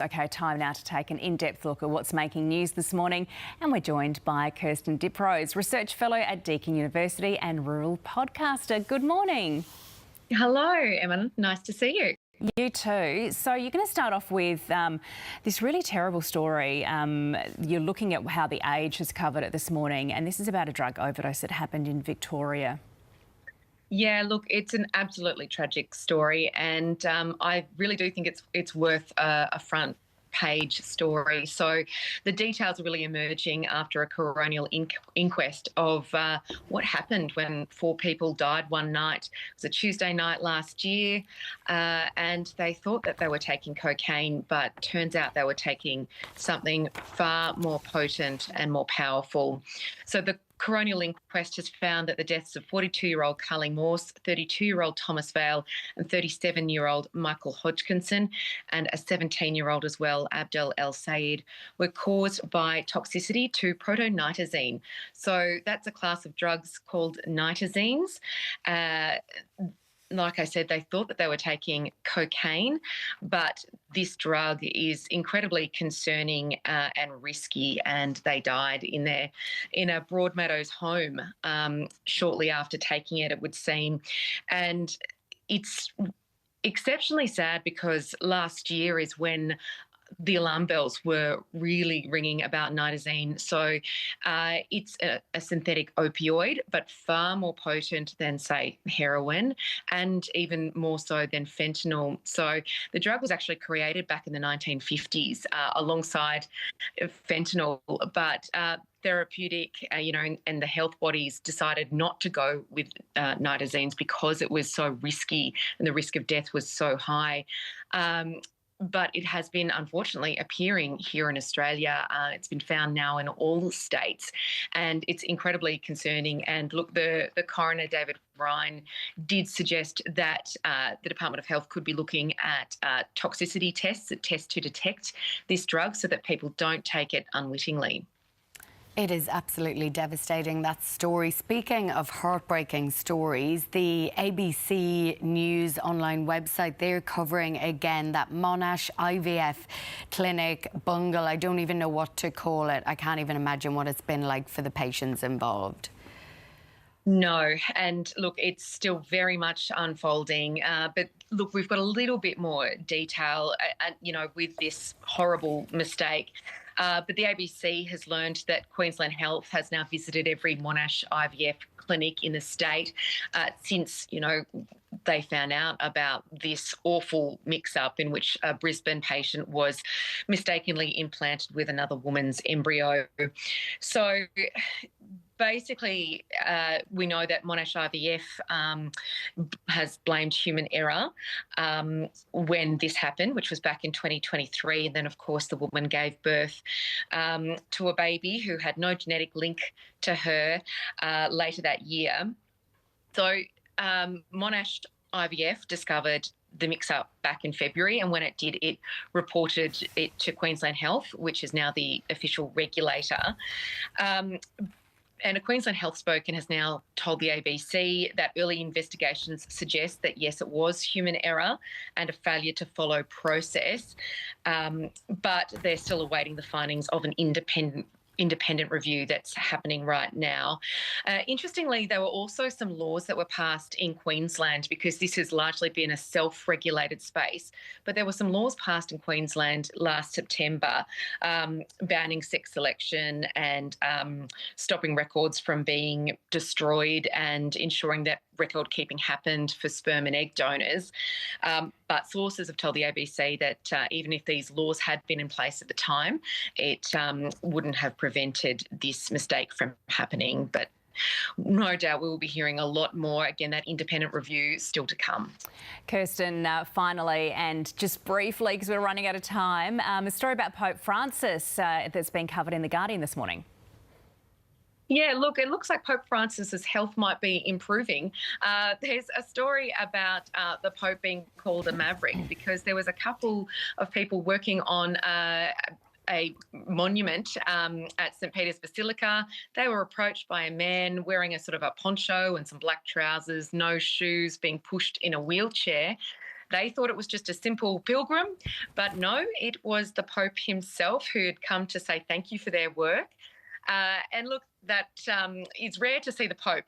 Okay, time now to take an in-depth look at what's making news this morning, and we're joined by Kirsten Dioprese, Research Fellow at Deakin University and rural podcaster. Good morning. Hello, Emma. Nice to see you. You too. So you're going to start off with this really terrible story. You're looking at how The Age has covered it this morning, and this is about a drug overdose that happened in Victoria. Yeah, look, it's an absolutely tragic story, and I really do think it's worth a front page story. So the details are really emerging after a coronial inquest of what happened when 4 people died one night. It was a Tuesday night last year, and they thought that they were taking cocaine, but turns out they were taking something far more potent and more powerful. So the coronial inquest has found that the deaths of 42-year-old Carly Morse, 32-year-old Thomas Vale, and 37-year-old Michael Hodgkinson, and a 17-year-old as well, Abdel El Sayed, were caused by toxicity to protonitazine. So that's a class of drugs called nitazines. Like I said, they thought that they were taking cocaine, but this drug is incredibly concerning and risky, and they died in a Broadmeadows home shortly after taking it, it would seem. And it's exceptionally sad because last year is when the alarm bells were really ringing about nitazine. So it's a synthetic opioid, but far more potent than, say, heroin, and even more so than fentanyl. So the drug was actually created back in the 1950s alongside fentanyl, but therapeutic, and the health bodies decided not to go with nitazines because it was so risky and the risk of death was so high. But it has been, unfortunately, appearing here in Australia. It's been found now in all states, and it's incredibly concerning. And look, the coroner, David Ryan, did suggest that the Department of Health could be looking at toxicity tests, to detect this drug so that people don't take it unwittingly. It is absolutely devastating, that story. Speaking of heartbreaking stories, the ABC News online website, they're covering again that Monash IVF clinic bungle. I don't even know what to call it. I can't even imagine what it's been like for the patients involved. No, and look, it's still very much unfolding. But look, we've got a little bit more detail, with this horrible mistake. But the ABC has learned that Queensland Health has now visited every Monash IVF clinic in the state since, they found out about this awful mix-up in which a Brisbane patient was mistakenly implanted with another woman's embryo. So basically, we know that Monash IVF has blamed human error when this happened, which was back in 2023. And then, of course, the woman gave birth to a baby who had no genetic link to her later that year. So Monash IVF discovered the mix-up back in February, and when it did, it reported it to Queensland Health, which is now the official regulator. And a Queensland Health spokesman has now told the ABC that early investigations suggest that, yes, it was human error and a failure to follow process, but they're still awaiting the findings of an independent review that's happening right now. Interestingly, there were also some laws that were passed in Queensland, because this has largely been a self-regulated space, but there were some laws passed in Queensland last September banning sex selection and stopping records from being destroyed and ensuring that record keeping happened for sperm and egg donors. But sources have told the ABC that even if these laws had been in place at the time, it wouldn't have prevented this mistake from happening. But no doubt we will be hearing a lot more. Again, that independent review still to come. Kirsten, finally, and just briefly, because we're running out of time, a story about Pope Francis that's been covered in The Guardian this morning. Yeah, look, it looks like Pope Francis's health might be improving. There's a story about the Pope being called a maverick because there was a couple of people working on a monument at St. Peter's Basilica. They were approached by a man wearing a sort of a poncho and some black trousers, no shoes, being pushed in a wheelchair. They thought it was just a simple pilgrim, but no, it was the Pope himself who had come to say thank you for their work. And look, that it's rare to see the Pope,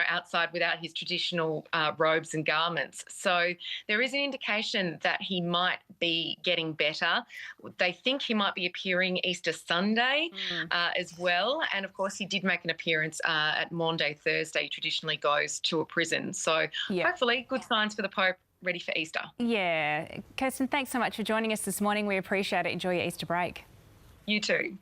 outside without his traditional robes and garments. So there is an indication that he might be getting better. They think he might be appearing Easter Sunday as well. And of course, he did make an appearance at Maundy Thursday. He traditionally goes to a prison. So hopefully good signs for the Pope, ready for Easter. Yeah. Kirsten, thanks so much for joining us this morning. We appreciate it. Enjoy your Easter break. You too.